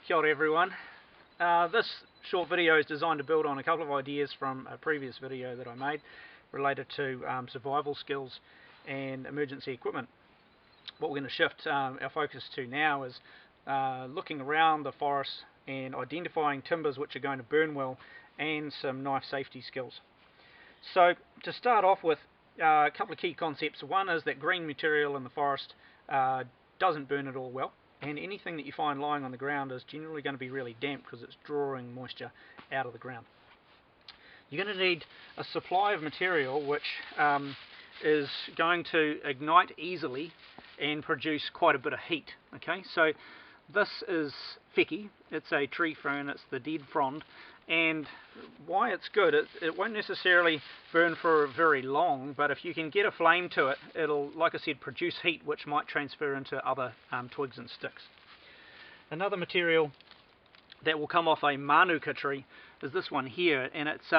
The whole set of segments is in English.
Kia ora everyone. This short video is designed to build on a couple of ideas from a previous video that I made related to survival skills and emergency equipment. What we're going to shift our focus to now is looking around the forest and identifying timbers which are going to burn well and some knife safety skills. So to start off with, a couple of key concepts. One is that green material in the forest doesn't burn at all well, and anything that you find lying on the ground is generally going to be really damp because it's drawing moisture out of the ground. You're going to need a supply of material which is going to ignite easily and produce quite a bit of heat. Okay, so this is wheki, it's a tree fern, it's the dead frond, and why it's good, it won't necessarily burn for very long, but if you can get a flame to it, it'll, like I said, produce heat which might transfer into other twigs and sticks. Another material that will come off a manuka tree is this one here, and it's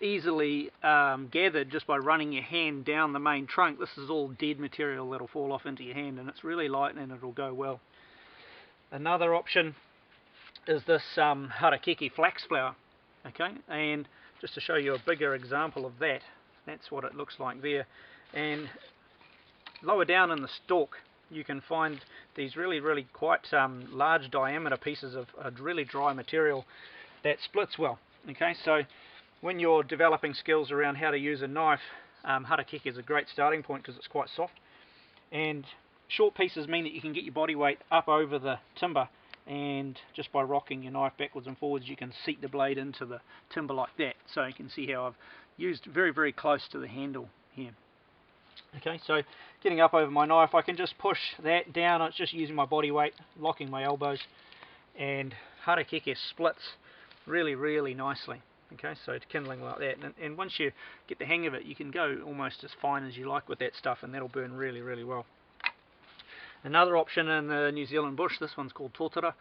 easily gathered just by running your hand down the main trunk. This is all dead material that'll fall off into your hand, and it's really light and it'll go well. Another option is this harakeke flax flower, okay, and just to show you a bigger example of that, that's what it looks like there. And lower down in the stalk you can find these really quite large diameter pieces of really dry material that splits well. Okay, so when you're developing skills around how to use a knife, harakeke is a great starting point because it's quite soft, and short pieces mean that you can get your body weight up over the timber, and just by rocking your knife backwards and forwards you can seat the blade into the timber like that. So you can see how I've used very close to the handle here. Okay, so getting up over my knife, I can just push that down. It's just using my body weight, locking my elbows, and harakeke splits really nicely. Okay, so kindling like that, and once you get the hang of it, you can go almost as fine as you like with that stuff, and that'll burn really well. Another option in the New Zealand bush, this one's called tōtara,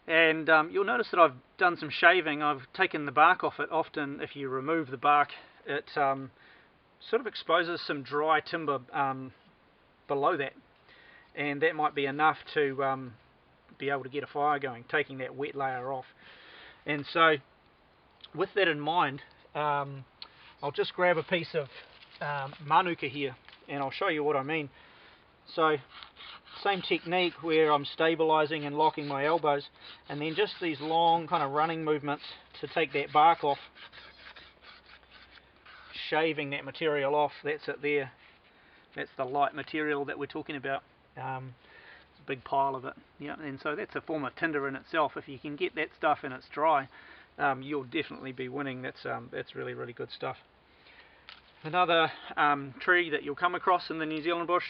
and you'll notice that I've done some shaving. I've taken the bark off it. Often if you remove the bark, it sort of exposes some dry timber below that, and that might be enough to be able to get a fire going, taking that wet layer off. And so with that in mind, I'll just grab a piece of manuka here and I'll show you what I mean. So same technique where I'm stabilizing and locking my elbows, and then just these long kind of running movements to take that bark off, shaving that material off. That's it there. That's the light material that we're talking about. It's a big pile of it. Yeah, and so that's a form of tinder in itself. If you can get that stuff and it's dry, you'll definitely be winning. That's really good stuff. Another tree that you'll come across in the New Zealand bush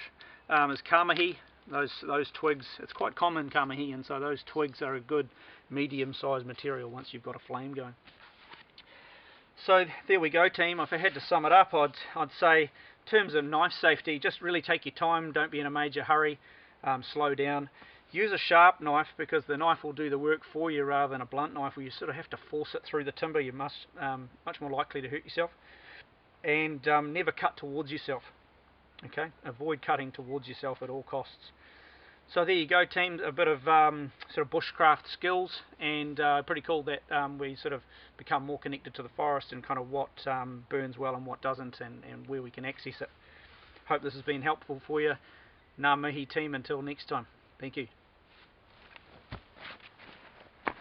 is kamahi. Those twigs, it's quite common, kamahi, and so those twigs are a good medium-sized material once you've got a flame going. So there we go, team. If I had to sum it up, I'd say in terms of knife safety, just really take your time, don't be in a major hurry, slow down. Use a sharp knife because the knife will do the work for you rather than a blunt knife where you sort of have to force it through the timber. You're much more likely to hurt yourself. And never cut towards yourself. Okay, avoid cutting towards yourself at all costs. So there you go, team. A bit of sort of bushcraft skills, and pretty cool that we sort of become more connected to the forest and kind of what burns well and what doesn't, and where we can access it. Hope this has been helpful for you. Ngā mihi, team. Until next time. Thank you.